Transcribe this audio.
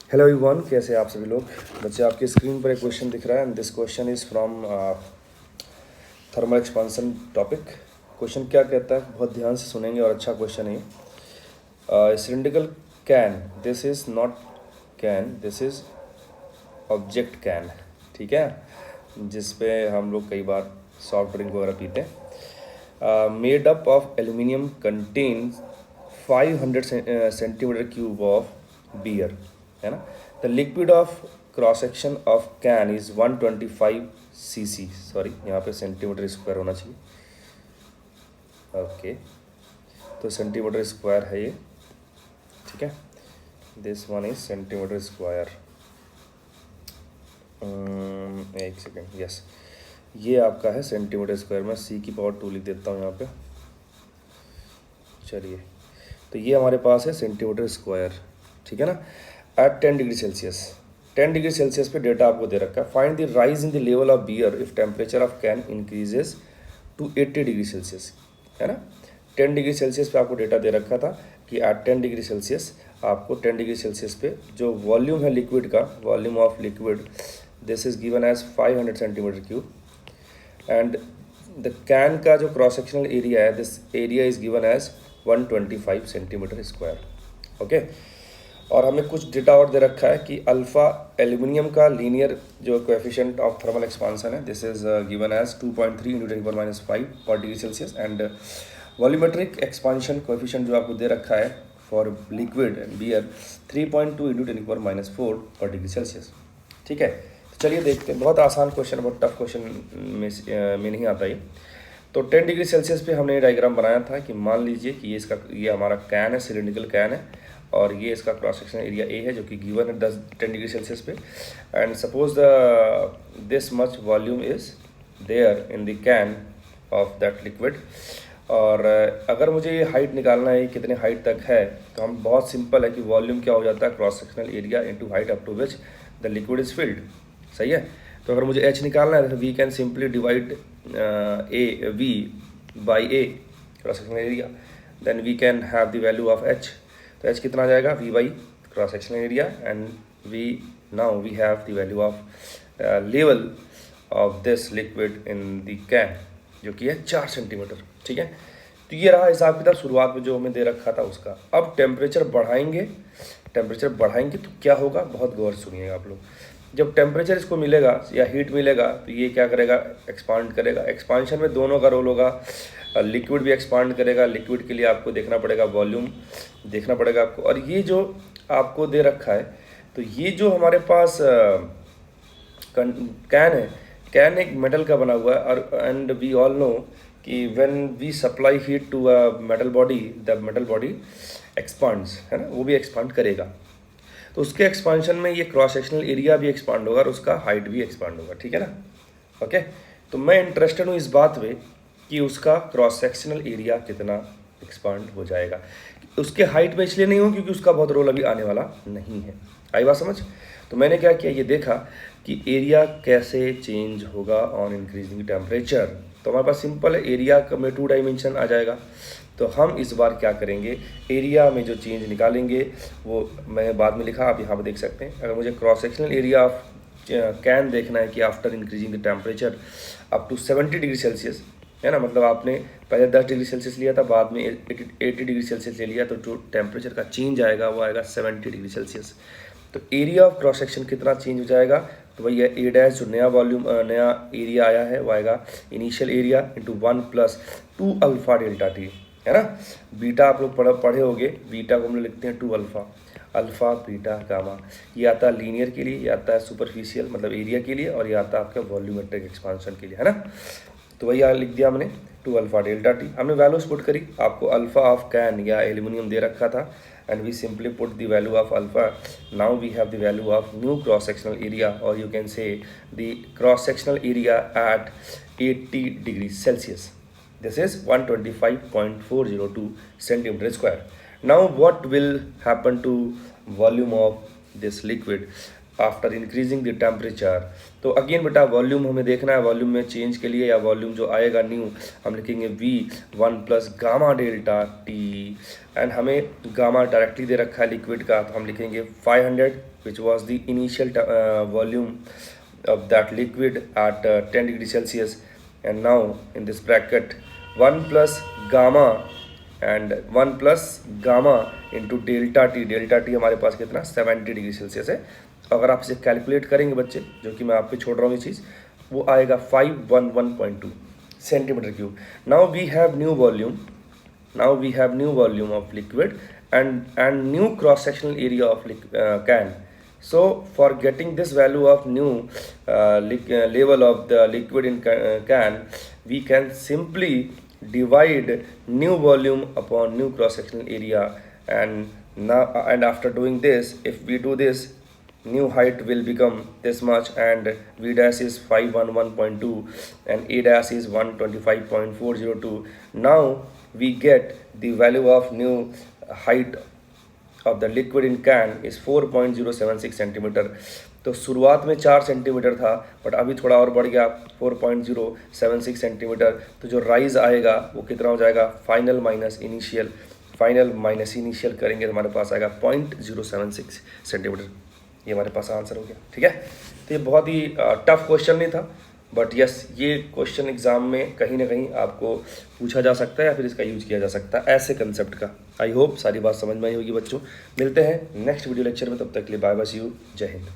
Hello everyone, कैसे हैं आप सभी लोग। बच्चे, आपकी स्क्रीन पर एक क्वेश्चन दिख रहा है and this question is from thermal expansion topic. Question क्या कहता है, बहुत ध्यान से सुनेंगे और अच्छा क्वेश्चन है। Cylindrical can, this is not can, this is object can, ठीक है, जिस पे हम लोग कई बार सॉफ्ट ड्रिंक वगैरह पीते हैं। Made up of aluminium contain 500 centimetre cube of beer, है ना। The liquid of cross section of can is 125 cc, sorry यहाँ पे सेंटीमीटर स्क्वायर होना चाहिए। ओके, तो सेंटीमीटर स्क्वायर है ये, ठीक है। This one is centimetre square. एक सेकेंड, यस, ये आपका है सेंटीमीटर स्क्वायर। मैं सी की पावर 2 लिख देता हूँ यहाँ पे। चलिए, तो ये हमारे पास है सेंटीमीटर स्क्वायर, ठीक है ना। At 10 degree Celsius, 10 degree Celsius पे डेटा आपको दे रखा है। Find the rise in the level of beer if temperature of can increases to 80 degree Celsius, है ना। 10 डिग्री सेल्सियस पे आपको डेटा दे रखा था कि एट 10 डिग्री सेल्सियस आपको 10 डिग्री सेल्सियस पे जो वॉल्यूम है लिक्विड का, volume of liquid, this is given as 500 centimetre cube and the can का जो क्रॉस सेक्शनल एरिया है, this area is given as 125 centimetre square. Okay, और हमें कुछ डेटा और दे रखा है कि अल्फ़ा एल्यूमिनियम का लीनियर जो कोएफिशिएंट ऑफ थर्मल एक्सपांसन है, this is given as 2.3 into 10⁻⁵ per degree Celsius and volumetric expansion coefficient जो आपको दे रखा है for liquid and beer 3.2 into 10⁻⁴ per degree Celsius, ठीक है। तो चलिए देखते हैं, बहुत आसान क्वेश्चन, बहुत टफ क्वेश्चन में नहीं आता ये। तो 10 डिग्री सेल्सियस पे हमने डायग्राम बनाया था कि मान लीजिए कि ये हमारा कैन है, सिलिंड्रिकल कैन है, और ये इसका क्रॉस सेक्शन एरिया ए है जो कि गिवन है 10 डिग्री सेल्सियस पे। And suppose this much volume is there in the can of that liquid. और अगर मुझे ये हाइट निकालना है कितने हाइट तक है, तो हम बहुत सिंपल है कि वॉल्यूम क्या हो जाता है, cross sectional area into height up to which the liquid is filled, सही है। तो अगर मुझे एच निकालना है तो we can simply divide a V by a cross sectional area, then we can have the value of H. तो H कितना आ जाएगा, V by cross sectional area and V now we have the value of level of this liquid in the can जो कि है 4 centimetre, ठीक है। तो ये रहा हिसाब किताब शुरुआत में जो हमें दे रखा था उसका। अब टेम्परेचर बढ़ाएंगे तो क्या होगा, बहुत गौर से सुनिएगा आप लोग। जब टेम्परेचर इसको मिलेगा या हीट मिलेगा तो ये क्या करेगा, एक्सपांड करेगा। एक्सपांशन में दोनों का रोल होगा, लिक्विड भी एक्सपांड करेगा। लिक्विड के लिए आपको देखना पड़ेगा वॉल्यूम, देखना पड़ेगा आपको। और ये जो आपको दे रखा है, तो ये जो हमारे पास कैन है, कैन एक मेटल का बना हुआ है, और एंड वी ऑल नो कि when we supply heat to a metal body, the metal body expands, है ना, वो भी एक्सपांड करेगा। तो उसके एक्सपांशन में ये क्रॉस सेक्शनल एरिया भी एक्सपांड होगा और उसका हाइट भी एक्सपांड होगा, ठीक है ना। ओके, तो मैं इंटरेस्टेड हूँ इस बात में कि उसका क्रॉस सेक्शनल एरिया कितना एक्सपांड हो जाएगा। उसके हाइट में इसलिए नहीं हो क्योंकि उसका बहुत रोल अभी आने वाला नहीं है। आई बात समझ। तो मैंने क्या किया, ये देखा कि एरिया कैसे चेंज होगा ऑन इंक्रीजिंग टेम्परेचर। तो हमारे पास सिंपल है, एरिया में 2 डायमेंशन आ जाएगा। तो हम इस बार क्या करेंगे, एरिया में जो चेंज निकालेंगे वो मैं बाद में लिखा, आप यहाँ पर देख सकते हैं। अगर मुझे cross sectional area of can देखना है कि after increasing the temperature up to 70 degree Celsius, है ना, मतलब आपने पहले 10 डिग्री सेल्सियस लिया था, बाद में 80 डिग्री सेल्सियस ले लिया, तो जो टेम्परेचर का चेंज आएगा वो आएगा 70 डिग्री सेल्सियस। तो एरिया ऑफ क्रॉस सेक्शन कितना चेंज हो जाएगा, तो भैया ए डैश जो नया वॉल्यूम नया एरिया आया है वो आएगा initial area into 1 + 2 alpha delta T, है ना। बीटा आप लोग पढ़े होगे, बीटा को हम लोग लिखते हैं 2 अल्फा, अल्फा बीटा गामा। ये आता है लीनियर के लिए, ये आता है सुपरफिशियल मतलब एरिया के लिए, और ये आता है आपका वॉल्यूमेट्रिक एक्सपांशन के लिए, है ना। तो वही लिख दिया हमने 2 अल्फा डेल्टा टी। हमने वैल्यूज पुट करी, आपको अल्फा ऑफ कैन या एल्यूमिनियम दे रखा था and we simply put the value of alpha. Now we have the value of new cross sectional area, और you can say the cross sectional area at 80 degree Celsius. This is 125.402 centimeter square. Now what will happen to volume of this liquid? After increasing the temperature. तो again बेटा volume हमें देखना है, volume में change के लिए या volume जो आएगा न्यू हम लिखेंगे V1 plus gamma delta T, and हमें गामा डायरेक्टली दे रखा है लिक्विड का, तो हम लिखेंगे 500 which was the initial volume of that liquid at 10 degree Celsius, and now in this bracket 1 plus gamma and 1 plus gamma into delta t, delta t हमारे पास कितना 70 degree Celsius है। अगर आप इसे कैलकुलेट करेंगे बच्चे, जो कि मैं आप पे छोड़ रहा हूँ ये चीज़, वो आएगा 511.2 centimetre cube. Now we have new volume, now we have new volume of liquid and new cross sectional area of can. So for getting this value of new level of the liquid in can, we can simply divide new volume upon new cross sectional area, and after doing this, if we do this, new height will become this much, and V dash is 511.2 and A dash is 125.402. Now we get the value of new height of the liquid in can is 4.076 centimetre. तो शुरुआत में 4 centimetre था, but अभी थोड़ा और बढ़ गया 4.076 centimetre. तो जो राइज आएगा वो कितना हो जाएगा, final minus initial, final minus initial करेंगे तो हमारे पास आएगा 0.076 सेंटीमीटर। ये हमारे पास आंसर हो गया, ठीक है। तो ये बहुत ही टफ क्वेश्चन नहीं था, बट यस ये क्वेश्चन एग्जाम में कहीं ना कहीं आपको पूछा जा सकता है या फिर इसका यूज किया जा सकता है ऐसे कंसेप्ट का। आई होप सारी बात समझ में आई होगी बच्चों। मिलते हैं नेक्स्ट वीडियो लेक्चर में, तब तक के लिए बाय बाय, सी यू, जय हिंद।